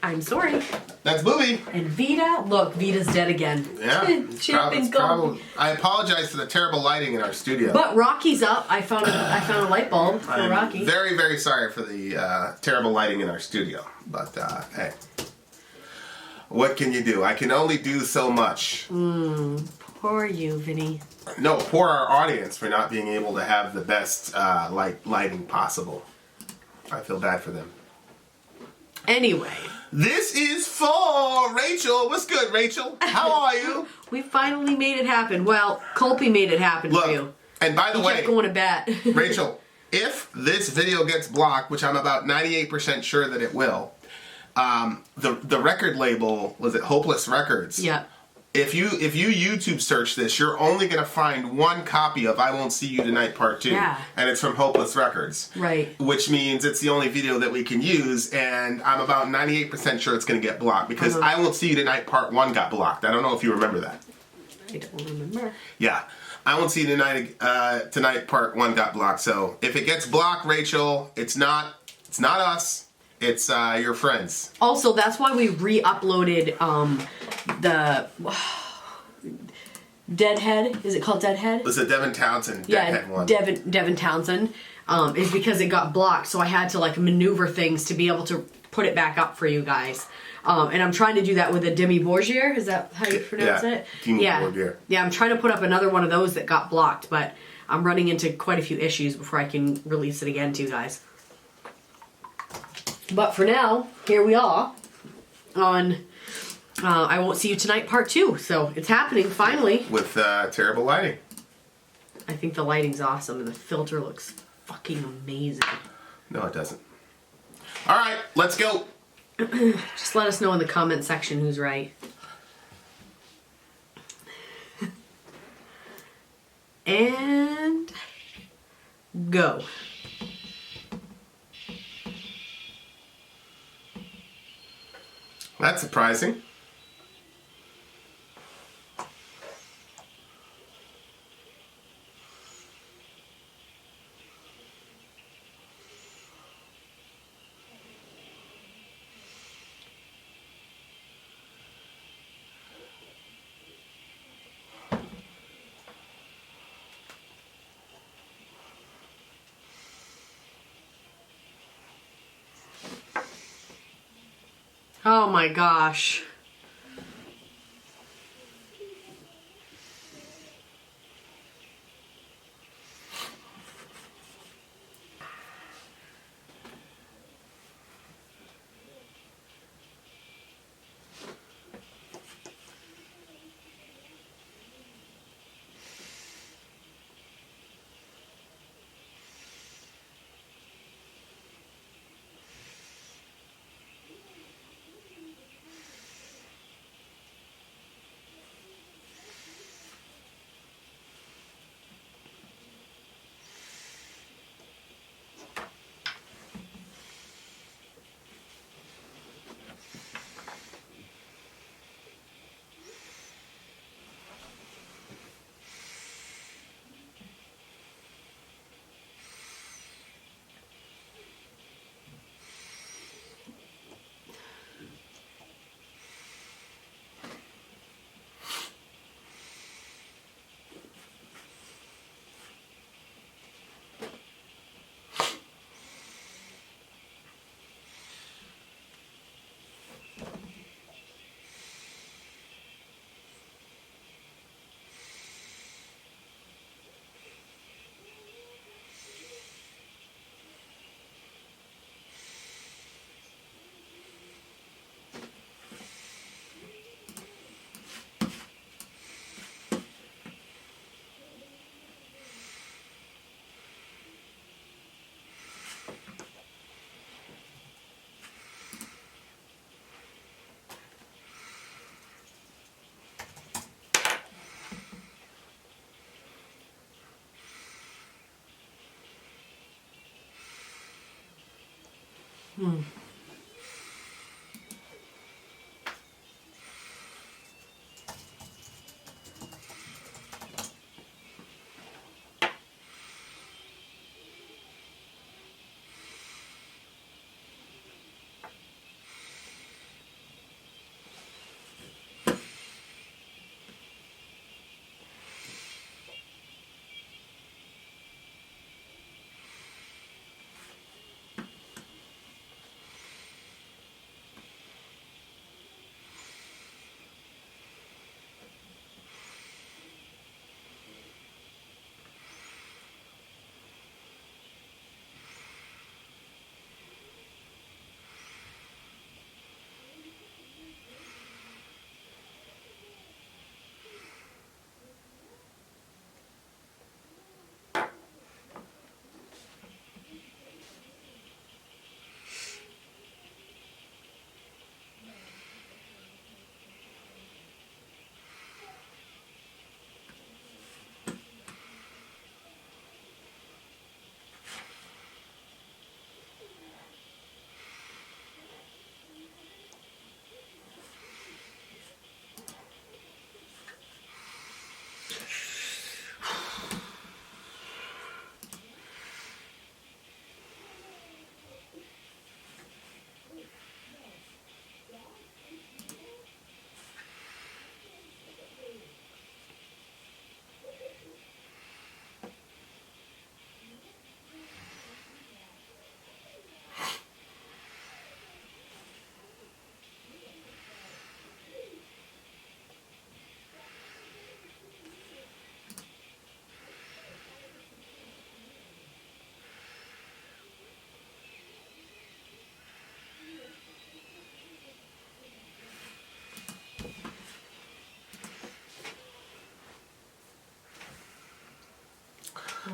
I'm Sori. That's Booby. And Vita, look, Vita's dead again. Yeah. I apologize for the terrible lighting in our studio. But Rocky's up. I found a light bulb for Rocky. I'm very, very sorry for the terrible lighting in our studio. But, hey. What can you do? I can only do so much. Poor you, Vinny. No, poor our audience for not being able to have the best lighting possible. I feel bad for them. Anyway. This is for Rachel. What's good, Rachel? How are you? We finally made it happen. Well, Colpy made it happen for you. And by the way, kept going to bat. Rachel, if this video gets blocked, which I'm about 98% sure that it will, the record label, was it Hopeless Records? Yeah. If you YouTube search this, you're only going to find one copy of I Won't See You Tonight Part 2. Yeah. And it's from Hopeless Records. Right. Which means it's the only video that we can use, and I'm about 98% sure it's going to get blocked, because I Won't See You Tonight Part 1 got blocked. I don't know if you remember that. I don't remember. Yeah. I Won't See You Tonight Part 1 got blocked. So if it gets blocked, Rachel, it's not us. It's your friends. Also, that's why we re-uploaded the Deadhead. Is it called Deadhead? It's a Devin Townsend Deadhead one. Devin Townsend is because it got blocked, so I had to like maneuver things to be able to put it back up for you guys. And I'm trying to do that with a Demi Borgier. Is that how you pronounce it? Demi Borgier. Yeah, I'm trying to put up another one of those that got blocked, but I'm running into quite a few issues before I can release it again to you guys. But for now, here we are on I Won't See You Tonight Part 2. So it's happening finally. With terrible lighting. I think the lighting's awesome and the filter looks fucking amazing. No, it doesn't. All right, let's go. Just let us know in the comment section who's right. And go. That's surprising. Oh my gosh.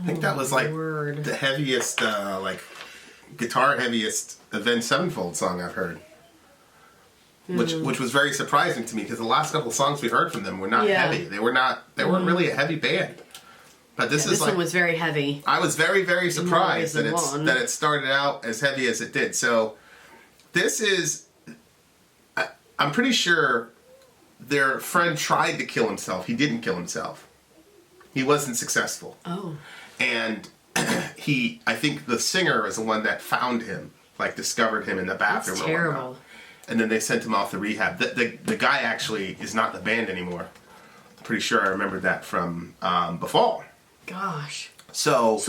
think that was like the heaviest, like guitar heaviest Avenged Sevenfold song I've heard. Which was very surprising to me because the last couple of songs we heard from them were not heavy. They weren't really a heavy band. But this one was very heavy. I was very, very surprised that it started out as heavy as it did. So this is, I'm pretty sure their friend tried to kill himself. He didn't kill himself. He wasn't successful. Oh. And I think the singer is the one that found him, like discovered him in the bathroom. That's terrible. And then they sent him off to rehab. The guy actually is not in the band anymore. I'm pretty sure I remembered that from before. Gosh. So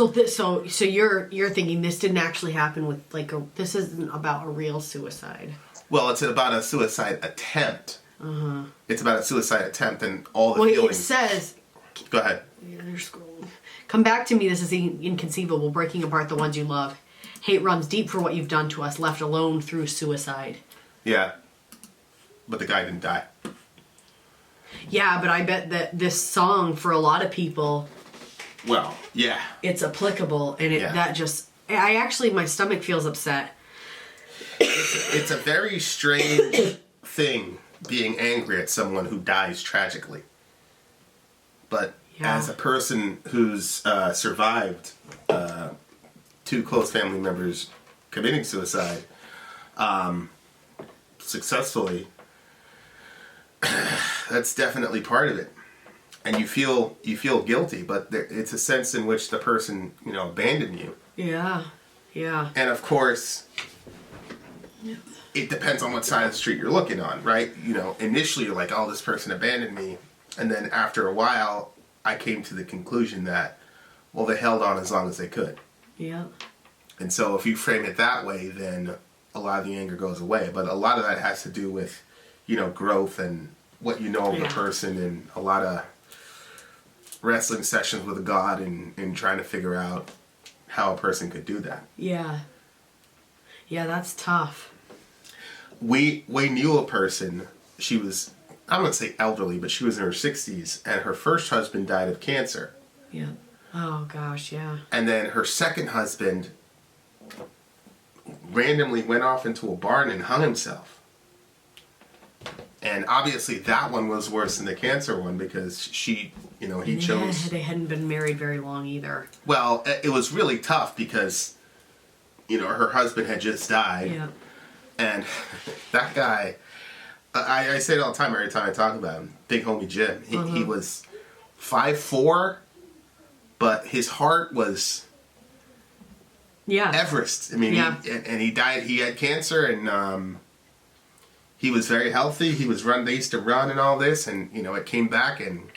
you're thinking this didn't actually happen with this isn't about a real suicide. Well, it's about a suicide attempt. It's about a suicide attempt and all the feelings. It says. Go ahead. Come back to me. This is inconceivable. Breaking apart the ones you love. Hate runs deep for what you've done to us. Left alone through suicide. Yeah, but the guy didn't die. Yeah, but I bet that this song for a lot of people. Well, yeah. It's applicable, and my stomach feels upset. It's a very strange thing being angry at someone who dies tragically. But as a person who's survived 2 close family members committing suicide successfully, that's definitely part of it. And you feel guilty, but it's a sense in which the person, abandoned you. Yeah, yeah. And of course, it depends on what side of the street you're looking on, right? Initially you're like, oh, this person abandoned me. And then after a while, I came to the conclusion that, well, they held on as long as they could. Yeah. And so if you frame it that way, then a lot of the anger goes away. But a lot of that has to do with, growth and what you know of the person, and a lot of wrestling sessions with God and trying to figure out how a person could do that. Yeah. Yeah, that's tough. We knew a person, she was, I'm going to say elderly, but she was in her 60s, and her first husband died of cancer. Yeah. Oh, gosh, yeah. And then her second husband randomly went off into a barn and hung himself. And obviously that one was worse than the cancer one because he chose... They hadn't been married very long either. Well, it was really tough because, her husband had just died. Yeah. And that guy, I say it all the time, every time I talk about him, big homie Jim. He was 5'4", but his heart was... Everest. I mean, he died. He had cancer, and he was very healthy. They used to run and all this, and it came back, and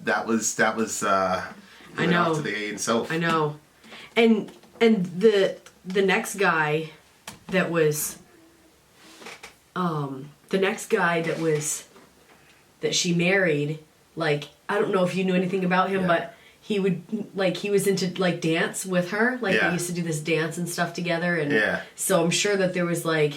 that was. I know. Off to the A and so. I know, and the next guy that was, that she married. Like, I don't know if you knew anything about him, but. He was into dance with her. They used to do this dance and stuff together. And so I'm sure that there was Well,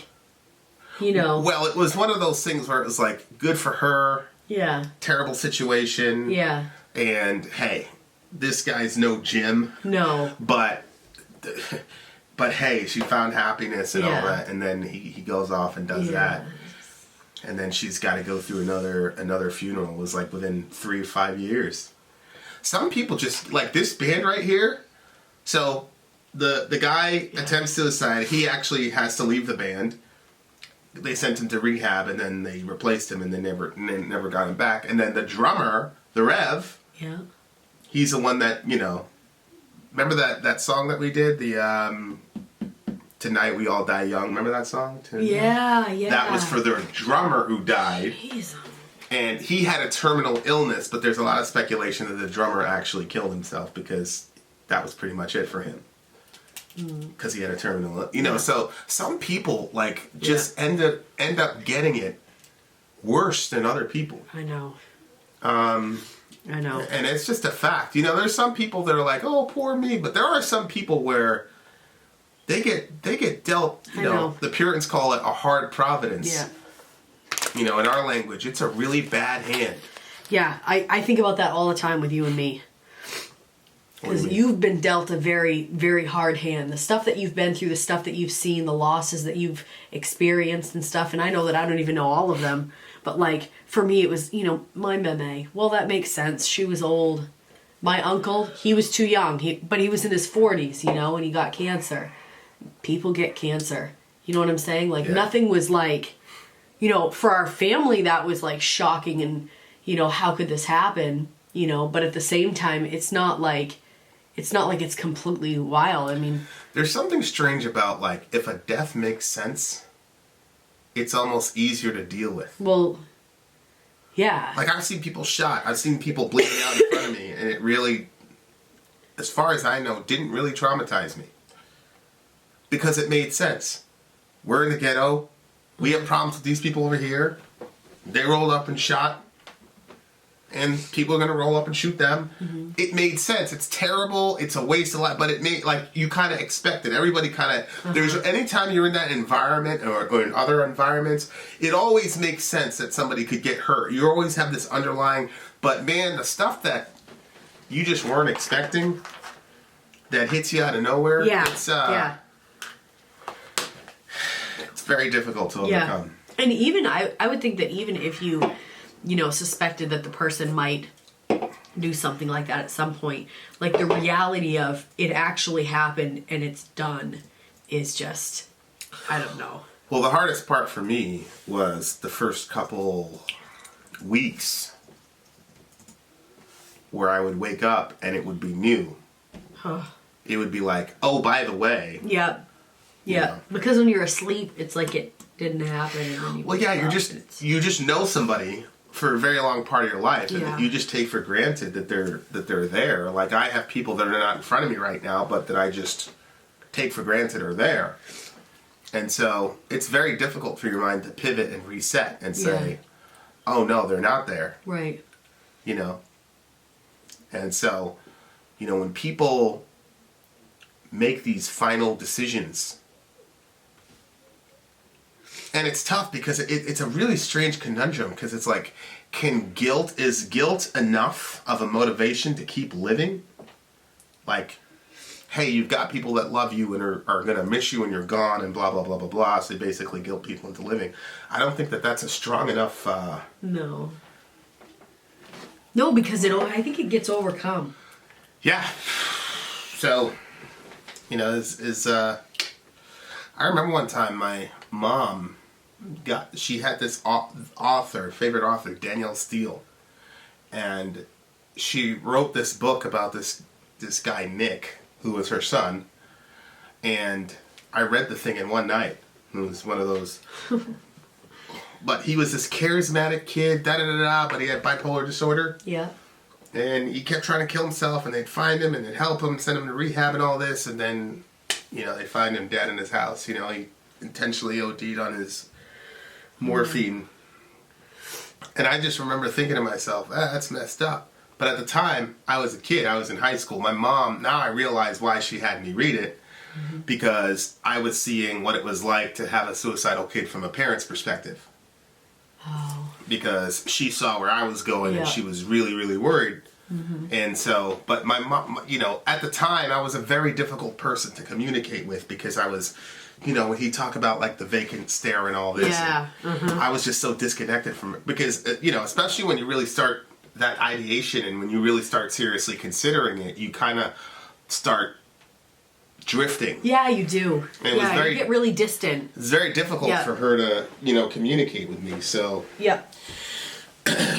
it was one of those things where it was good for her. Yeah. Terrible situation. Yeah. And hey, this guy's no Jim. No. But hey, she found happiness and all that. And then he goes off and does that. And then she's got to go through another funeral. It was within 3 or 5 years. Some people just, this band right here, so the guy attempts suicide, he actually has to leave the band. They sent him to rehab, and then they replaced him, and they never got him back. And then the drummer, the Rev, he's the one that, remember that song that we did, the Tonight We All Die Young, remember that song? Yeah. That was for their drummer who died. Jeez. And he had a terminal illness, but there's a lot of speculation that the drummer actually killed himself because that was pretty much it for him. Because he had a terminal, So some people just end up getting it worse than other people. I know. I know. And it's just a fact. There's some people that are like, oh, poor me, but there are some people where they get dealt. The Puritans call it a hard providence. Yeah. In our language, it's a really bad hand. Yeah, I think about that all the time with you and me. Because you've been dealt a very, very hard hand. The stuff that you've been through, the stuff that you've seen, the losses that you've experienced and stuff. And I know that I don't even know all of them. But, like, for me, it was, my meme. Well, that makes sense. She was old. My uncle, he was too young. But he was in his 40s, and he got cancer. People get cancer. You know what I'm saying? Like, nothing was like, for our family, that was, like, shocking. And, how could this happen? But at the same time, it's not like it's completely wild. I mean, there's something strange about, like, if a death makes sense, it's almost easier to deal with. Well, yeah. Like, I've seen people shot. I've seen people bleeding out in front of me, and it really, as far as I know, didn't really traumatize me. Because it made sense. We're in the ghetto. We have problems with these people over here. They rolled up and shot. And people are going to roll up and shoot them. Mm-hmm. It made sense. It's terrible. It's a waste of life. But it made, like, you kind of expect it. Everybody kind of, there's, anytime you're in that environment or in other environments, it always makes sense that somebody could get hurt. You always have this underlying, but man, the stuff that you just weren't expecting that hits you out of nowhere, it's very difficult to overcome. And even, I would think that even if you suspected that the person might do something like that at some point, like, the reality of it actually happened and it's done is just, I don't know. Well, the hardest part for me was the first couple weeks where I would wake up and it would be new. It would be like, oh, by the way. Yep. Yeah. Because when you're asleep, it's like it didn't happen. And then you just know somebody for a very long part of your life, and you just take for granted that they're there. Like, I have people that are not in front of me right now, but that I just take for granted are there. And so it's very difficult for your mind to pivot and reset and say, oh no, they're not there. Right. And so, when people make these final decisions, and it's tough because it's a really strange conundrum, because it's like, is guilt enough of a motivation to keep living? Like, hey, you've got people that love you and are going to miss you when you're gone and blah, blah, blah, blah, blah. So they basically guilt people into living. I don't think that that's a strong enough... No. No, because I think it gets overcome. Yeah. So, I remember one time my mom... she had this favorite author, Danielle Steele, and she wrote this book about this guy, Nick, who was her son, and I read the thing in one night. It was one of those, but he was this charismatic kid, but he had bipolar disorder. Yeah. And he kept trying to kill himself, and they'd find him, and they'd help him, send him to rehab and all this, and then, they'd find him dead in his house. He intentionally OD'd on his morphine. And I just remember thinking to myself, that's messed up. But at the time, I was a kid. I was in high school. My mom, now I realize why she had me read it, because I was seeing what it was like to have a suicidal kid from a parent's perspective. Oh. Because she saw where I was going, and she was really, really worried. And so, but my mom, at the time, I was a very difficult person to communicate with, because I was... when he talk about, like, the vacant stare and all this. Yeah. I was just so disconnected from it. Because, especially when you really start that ideation and when you really start seriously considering it, you kind of start drifting. Yeah, you do. And you get really distant. It's very difficult for her to, communicate with me. So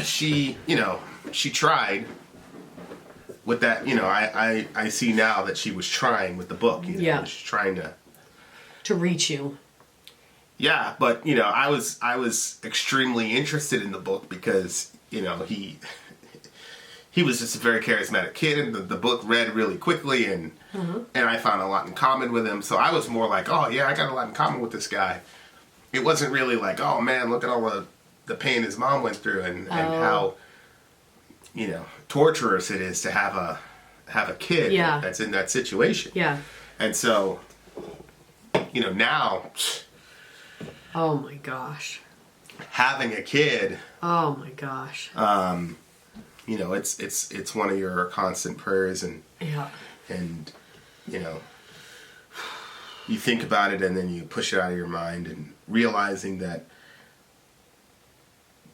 she tried with that. I see now that she was trying with the book. She's trying to reach you. Yeah, but I was extremely interested in the book because he was just a very charismatic kid, and the book read really quickly, and I found a lot in common with him. So I was more like, oh yeah, I got a lot in common with this guy. It wasn't really like, oh man, look at all the pain his mom went through, and how torturous it is to have a kid that's in that situation. Yeah. And so. Now... Oh my gosh. Having a kid... Oh my gosh. you know, it's one of your constant prayers, and you know, you think about it and then you push it out of your mind, and realizing that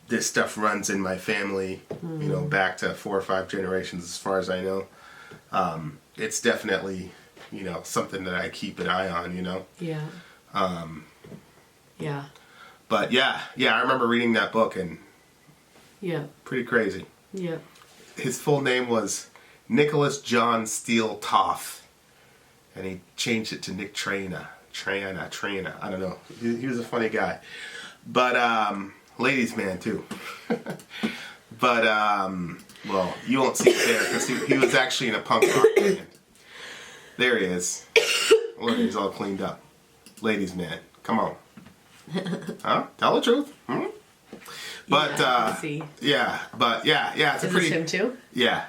this stuff runs in my family, you know, back to 4 or 5 generations as far as I know. It's definitely, you know, something that I keep an eye on, you know. Yeah. Yeah. But yeah, I remember reading that book, and pretty crazy. Yeah. His full name was Nicholas John Steele Toth, and he changed it to Nick Trina. I don't know. He was a funny guy, but ladies' man too. But well, you won't see it there because he was actually in a punk rock band. There he is. Look, he's all cleaned up. Ladies' man, come on. Huh? Tell the truth. Hmm? But it's a pretty. Is this him too? Yeah.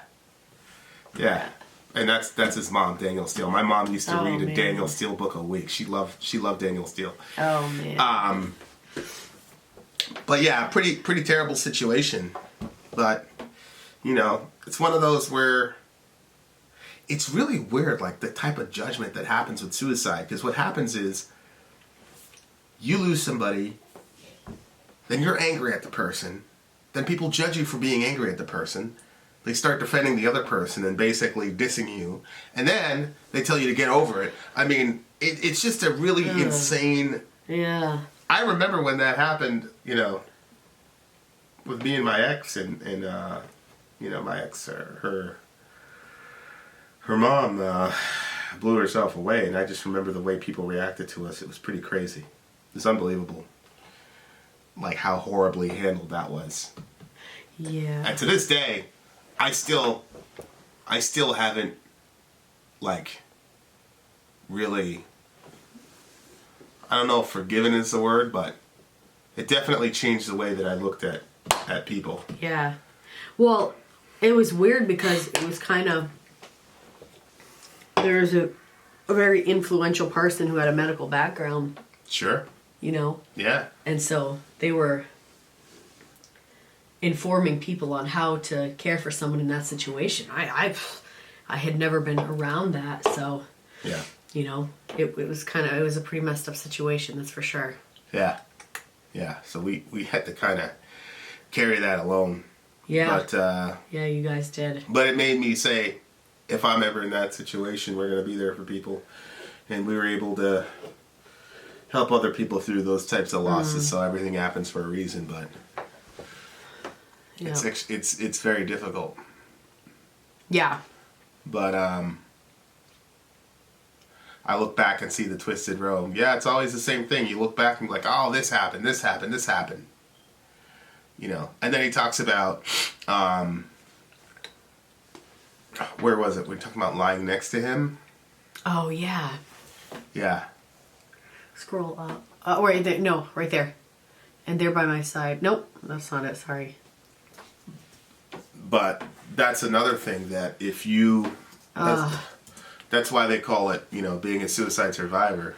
And that's his mom, Daniel Steele. My mom used to read a Daniel Steele book a week. She loved Daniel Steele. Oh man. But yeah, pretty terrible situation. But you know, it's one of those where it's really weird, like the type of judgment that happens with suicide. Because what happens is you lose somebody, then you're angry at the person, then people judge you for being angry at the person. They start defending the other person and basically dissing you. And then they tell you to get over it. I mean, it's just a really insane... Yeah. I remember when that happened, you know, with me and my ex, and you know, my ex, her mom blew herself away, and I just remember the way people reacted to us. It was pretty crazy. It was unbelievable, like how horribly handled that was. Yeah. And to this day, I still haven't, like, really, I don't know if forgiven is the word, but it definitely changed the way that I looked at people. Yeah. Well, it was weird because it was kind of, there's a very influential person who had a medical background. Sure. You know? Yeah. And so they were informing people on how to care for someone in that situation. I had never been around that, so yeah, you know, it was a pretty messed up situation, that's for sure. Yeah. So we had to kind of carry that alone. Yeah. But yeah, you guys did. But it made me say, if I'm ever in that situation, we're gonna be there for people, and we were able to help other people through those types of losses. So everything happens for a reason, but. Yeah. It's very difficult. Yeah. But I look back and see the twisted road. Yeah, it's always the same thing. You look back and be like, oh, this happened. You know. And then he talks about where was it? We're talking about lying next to him. Oh yeah. Yeah. Scroll up. Right there. No, right there. And there by my side. Nope, that's not it. Sorry. But that's another thing that if you... That's why they call it, you know, being a suicide survivor.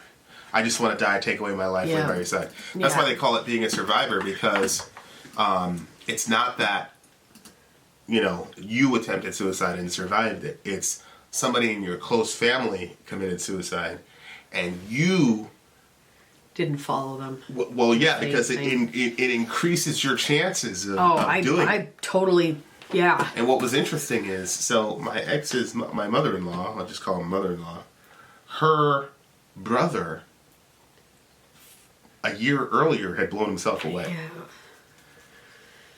I just want to die, take away my life, live by your side. That's why they call it being a survivor, because it's not that, you know, you attempted suicide and survived it. It's somebody in your close family committed suicide, and you... didn't follow them. Well, yeah, because it increases your chances of doing it. I totally... Yeah. And what was interesting is, so my ex's, my mother-in-law, I'll just call him mother-in-law, her brother, a year earlier, had blown himself away. Yeah.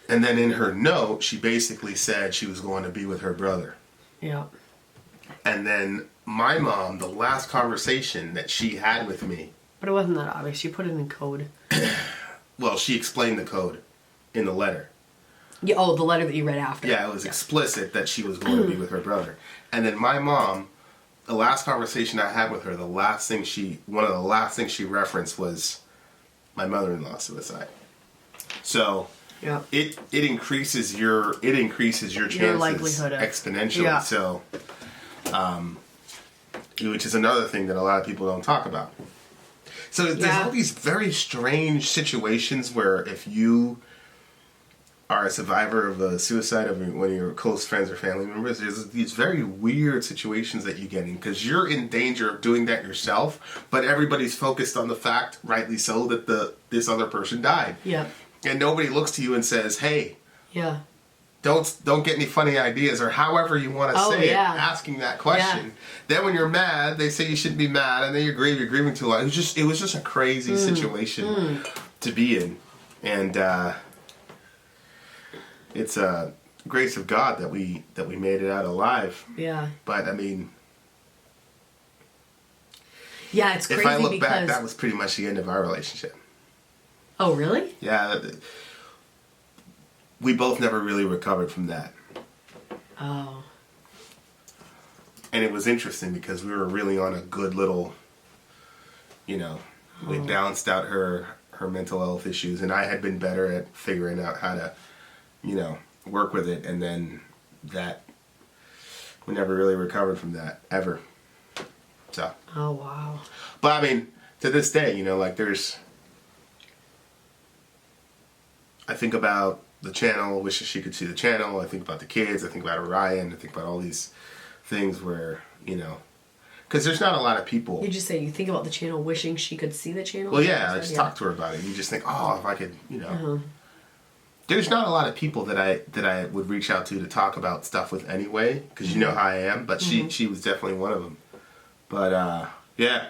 And then in her note, she basically said she was going to be with her brother. Yeah. And then my mom, the last conversation that she had with me... But it wasn't that obvious. She put it in code. Well, she explained the code in the letter. Yeah, the letter that you read after. Yeah, it was explicit that she was going to be with her brother. And then my mom, the last conversation I had with her, one of the last things she referenced was my mother-in-law's suicide. So it increases your chances likelihood exponentially. Yeah. So, which is another thing that a lot of people don't talk about. So there's all these very strange situations where if you are a survivor of a suicide of one of your close friends or family members, there's these very weird situations that you get in because you're in danger of doing that yourself, but everybody's focused on the fact, rightly so, that this other person died. Yeah. And nobody looks to you and says, "Hey, yeah, don't get any funny ideas," or however you want to say it, asking that question. Yeah. Then when you're mad, they say you shouldn't be mad, and then you're grieving too long. It was just a crazy situation to be in, and it's a grace of God that we made it out alive. Yeah. But I mean, yeah, it's crazy. If I look back, that was pretty much the end of our relationship. Oh, really? Yeah. We both never really recovered from that. Oh. And it was interesting because we were really on a good little, we balanced out her mental health issues, and I had been better at figuring out how to, work with it, and then that, we never really recovered from that, ever. So. Oh, wow. But I mean, to this day, I think about the channel, wish she could see the channel, I think about the kids, I think about Orion, I think about all these things where, because there's not a lot of people. Did you say you think about the channel wishing she could see the channel? Well, yeah, I just talked to her about it. You just think, oh, if I could, There's not a lot of people that I would reach out to talk about stuff with anyway, because you know how I am, but she was definitely one of them. But, yeah.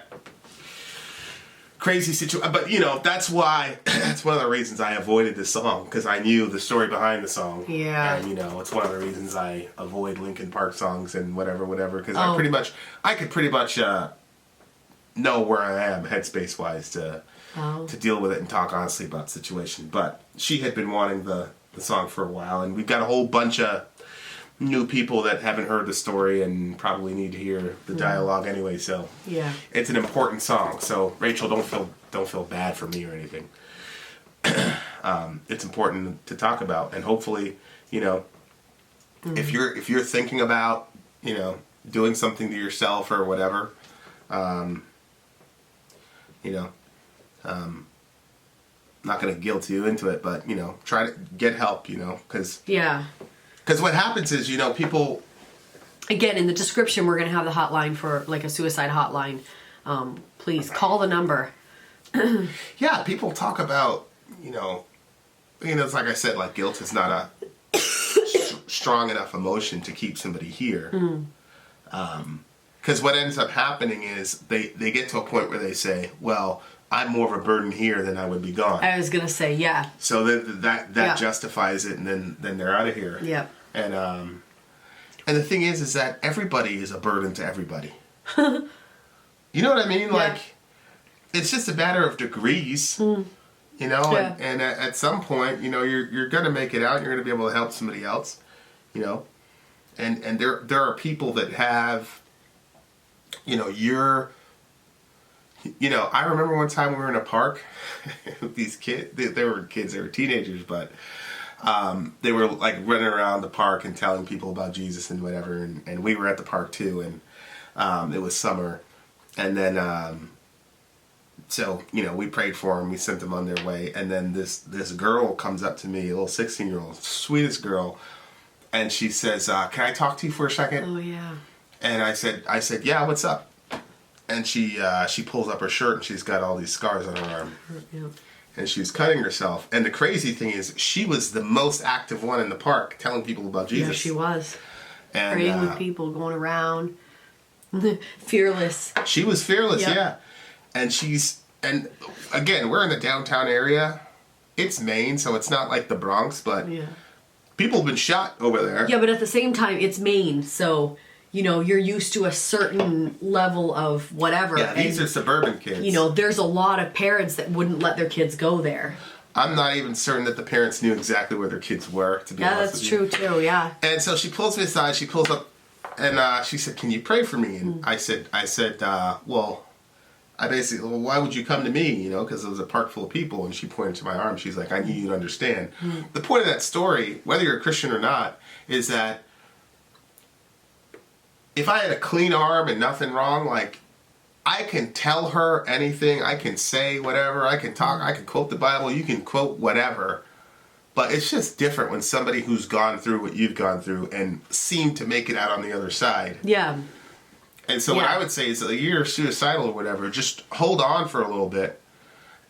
Crazy situation. But, that's why, that's one of the reasons I avoided this song, because I knew the story behind the song. Yeah. And, it's one of the reasons I avoid Linkin Park songs and whatever, because I could pretty much know where I am headspace-wise to deal with it and talk honestly about the situation. But she had been wanting the song for a while, and we've got a whole bunch of new people that haven't heard the story and probably need to hear the dialogue anyway. So it's an important song. So Rachel, don't feel bad for me or anything. It's important to talk about, and hopefully, if you're thinking about doing something to yourself or whatever, not going to guilt you into it, but try to get help, because what happens is people, again, in the description we're going to have the hotline for like a suicide hotline. Please call the number. Yeah, people talk about it's like I said, like guilt is not a strong enough emotion to keep somebody here. Because what ends up happening is they get to a point where they say, well, I'm more of a burden here than I would be gone. I was going to say, yeah. So that justifies it, and then they're out of here. Yeah. And the thing is that everybody is a burden to everybody. You know what I mean? Like, it's just a matter of degrees. And at some point, you're going to make it out. You're going to be able to help somebody else. And there are people that have, I remember one time we were in a park with these kids. They were kids, they were teenagers, but they were like running around the park and telling people about Jesus and whatever. And we were at the park too, and it was summer. And then, so, we prayed for them, we sent them on their way. And then this girl comes up to me, a little 16-year-old, sweetest girl. And she says, can I talk to you for a second? Oh, yeah. And I said, yeah, what's up? And she pulls up her shirt, and she's got all these scars on her arm. Yeah. And she's cutting herself. And the crazy thing is, she was the most active one in the park, telling people about Jesus. Yeah, she was. And, praying with people, going around. Fearless. She was fearless, yeah. And again, we're in the downtown area. It's Maine, so it's not like the Bronx, but people have been shot over there. Yeah, but at the same time, it's Maine, so... you're used to a certain level of whatever. Yeah, these are suburban kids. There's a lot of parents that wouldn't let their kids go there. I'm not even certain that the parents knew exactly where their kids were, to be honest with you. Yeah, that's true too, yeah. And so she pulls me aside, she pulls up, and she said, can you pray for me? And I said, well, why would you come to me? Because it was a park full of people, and she pointed to my arm. She's like, I need you to understand. The point of that story, whether you're a Christian or not, is that if I had a clean arm and nothing wrong, like, I can tell her anything, I can say whatever, I can talk, I can quote the Bible, you can quote whatever, But it's just different when somebody who's gone through what you've gone through and seemed to make it out on the other side. Yeah. And so what I would say is that you're suicidal or whatever, just hold on for a little bit.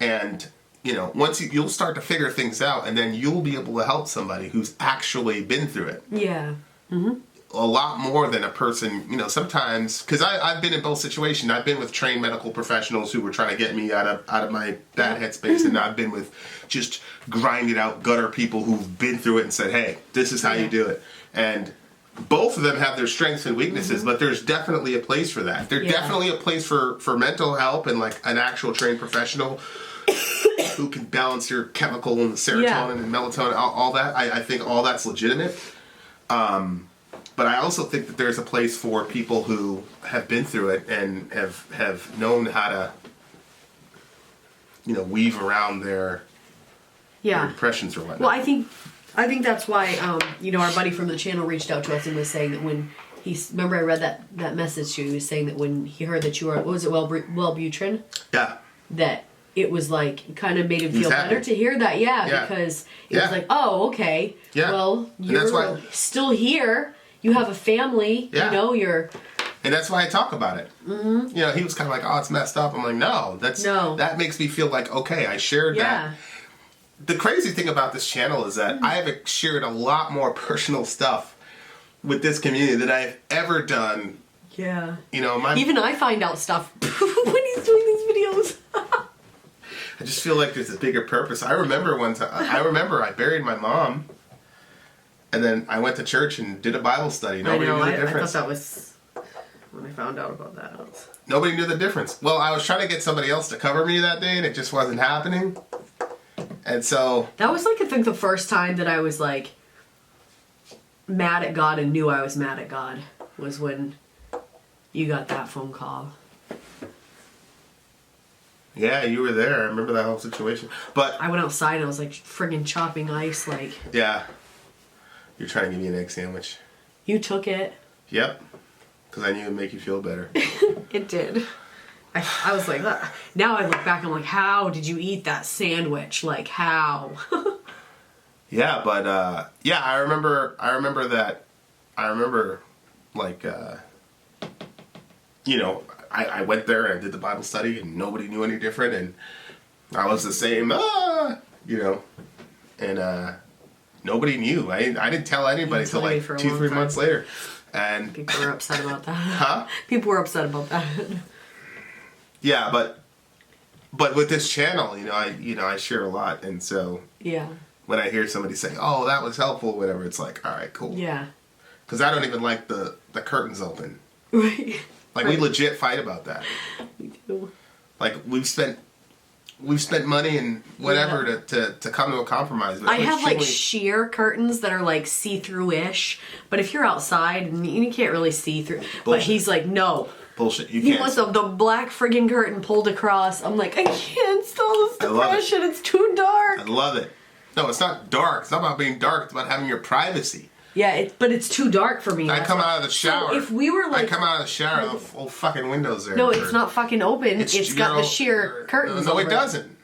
And, you know, once you'll start to figure things out, and then you'll be able to help somebody who's actually been through it. Yeah. Mm-hmm. A lot more than a person, you know, sometimes, because I've been in both situations. I've been with trained medical professionals who were trying to get me out of my bad headspace, and I've been with just grinded out gutter people who've been through it and said, hey, this is how you do it. And both of them have their strengths and weaknesses, but there's definitely a place for that. There's definitely a place for mental help and like an actual trained professional who can balance your chemical and serotonin and melatonin, all that. I think all that's legitimate. But I also think that there's a place for people who have been through it and have known how to, you know, weave around their depressions or whatnot. Well, I think that's why, you know, our buddy from the channel reached out to us and was saying that when remember I read that message to you, he was saying that when he heard that you were, what was it, Wellbutrin? Yeah. That it was like, kind of made him feel better to hear that, because it was like, oh, okay, well, you're still here, you have a family, you know, you're... And that's why I talk about it. Mm-hmm. You know, he was kind of like, oh, it's messed up. I'm like, no, that makes me feel like, okay, I shared that. The crazy thing about this channel is that I have shared a lot more personal stuff with this community than I've ever done. Yeah. You know, even I find out stuff when he's doing these videos. I just feel like there's a bigger purpose. I remember one time, I buried my mom, and then I went to church and did a Bible study. Nobody knew the difference. I thought that was when I found out about that. Nobody knew the difference. Well, I was trying to get somebody else to cover me that day, and it just wasn't happening. And so... That was like, I think, the first time that I was like mad at God and knew I was mad at God was when you got that phone call. Yeah, you were there. I remember that whole situation. But I went outside and I was like friggin' chopping ice, like... Yeah. You're trying to give me an egg sandwich. You took it. Yep. Because I knew it would make you feel better. It did. I was like, now I look back, I'm like, how did you eat that sandwich? Like, how? Yeah, but, I remember that, like, you know, I went there and I did the Bible study and nobody knew any different and I was the same, you know, and, nobody knew. I didn't tell anybody until like 2-3 months later. And people were upset about that. Huh? People were upset about that. Yeah, but with this channel, I share a lot, and so when I hear somebody say, "Oh, that was helpful," whatever, it's like, all right, cool. Yeah. Because I don't even like the curtains open. Right. Like we legit fight about that. We do. Like we've spent money and whatever to come to a compromise. But I have like sheer curtains that are like see-through-ish, but if you're outside and you can't really see through. Bullshit. But he's like, no. Bullshit. You he can't. wants the black friggin' curtain pulled across. I'm like, I can't stall this depression. It's too dark. I love it. No, it's not dark. It's not about being dark. It's about having your privacy. Yeah, but it's too dark for me. I come out of the shower. So if we were like... I come out of the shower, the whole fucking window's there. No, it's not fucking open. It's got the sheer curtains No, over it doesn't.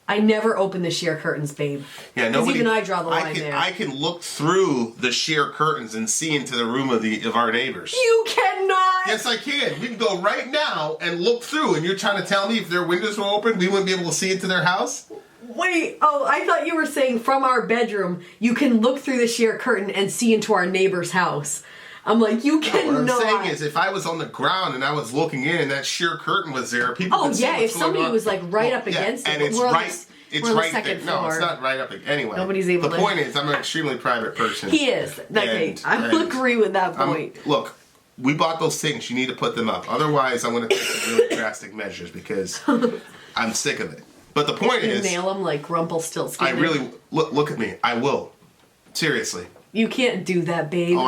I never open the sheer curtains, babe. Yeah, nobody. Even I draw the line there. I can look through the sheer curtains and see into the room of our neighbors. You cannot. Yes, I can. We can go right now and look through. And you're trying to tell me if their windows were open, we wouldn't be able to see into their house? Wait. Oh, I thought you were saying from our bedroom you can look through the sheer curtain and see into our neighbor's house. I'm like, you cannot. What I'm saying is, if I was on the ground and I was looking in and that sheer curtain was there, people would see what's if somebody was like right up against it. And it's right. It's right there. No, it's not right up. Anyway, nobody's able the point is, I'm an extremely private person. He is. Okay, I will agree with that point. Look, we bought those things. You need to put them up. Otherwise, I'm going to take some really drastic measures because I'm sick of it. But the point is, nail them like Rumpelstiltskin. I really look at me. I will. Seriously. You can't do that, babe.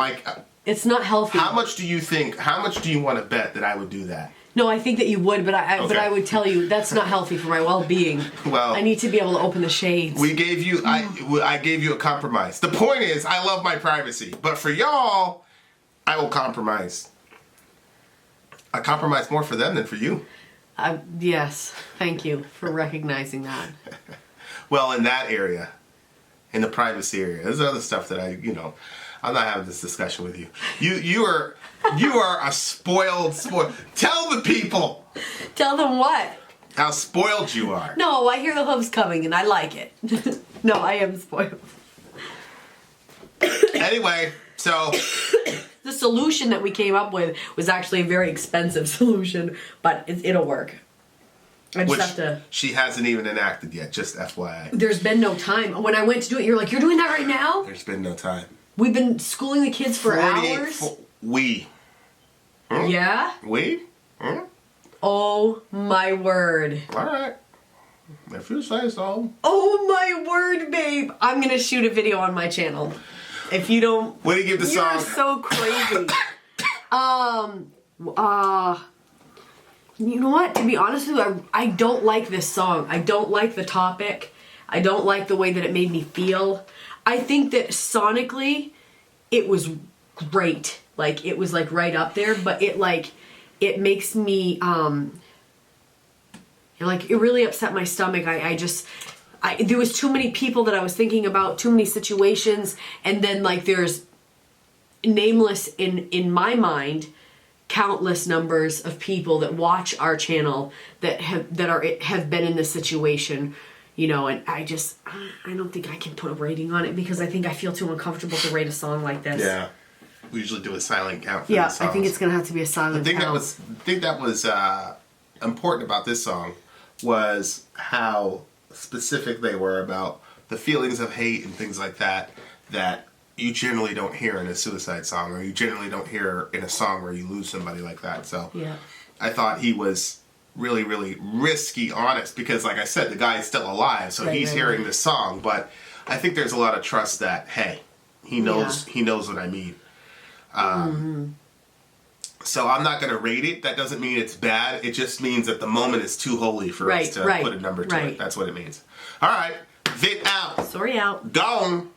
It's not healthy. How much do you think? How much do you want to bet that I would do that? No, I think that you would, but I would tell you that's not healthy for my well-being. Well, I need to be able to open the shades. We gave you, I gave you a compromise. The point is, I love my privacy, but for y'all, I will compromise. I compromise more for them than for you. Yes, thank you for recognizing that. Well, in that area, in the privacy area. There's other stuff that I'm not having this discussion with you. You are a spoiled. Tell the people. Tell them what? How spoiled you are. No, I hear the hooves coming and I like it. No, I am spoiled. Anyway, so the solution that we came up with was actually a very expensive solution, but it'll work. I just have to. She hasn't even enacted yet, just FYI. There's been no time. When I went to do it, you're like, you're doing that right now? There's been no time. We've been schooling the kids for hours. Yeah? We? Oh my word. Alright. If you say so. Oh my word, babe. I'm gonna shoot a video on my channel. If you don't... What do you give the song? You're so crazy. You know what? To be honest with you, I don't like this song. I don't like the topic. I don't like the way that it made me feel. I think that sonically, it was great. Like, it was like right up there, but it makes me, like, it really upset my stomach. There was too many people that I was thinking about, too many situations, and then like there's nameless in my mind, countless numbers of people that watch our channel that have been in this situation, and I don't think I can put a rating on it because I think I feel too uncomfortable to rate a song like this. Yeah. We usually do a silent count for yeah, the songs. I think it's gonna have to be a silent count. The thing that was important about this song was how specific they were about the feelings of hate and things like that you generally don't hear in a suicide song, or you generally don't hear in a song where you lose somebody like that. So yeah. I thought he was really, really risky honest because, like I said, the guy is still alive, so he's hearing this song. But I think there's a lot of trust that, hey, he knows what I mean. So I'm not going to rate it. That doesn't mean it's bad. It just means that the moment is too holy for us to put a number to it. That's what it means. All right. Vin out. Sori out. Gone.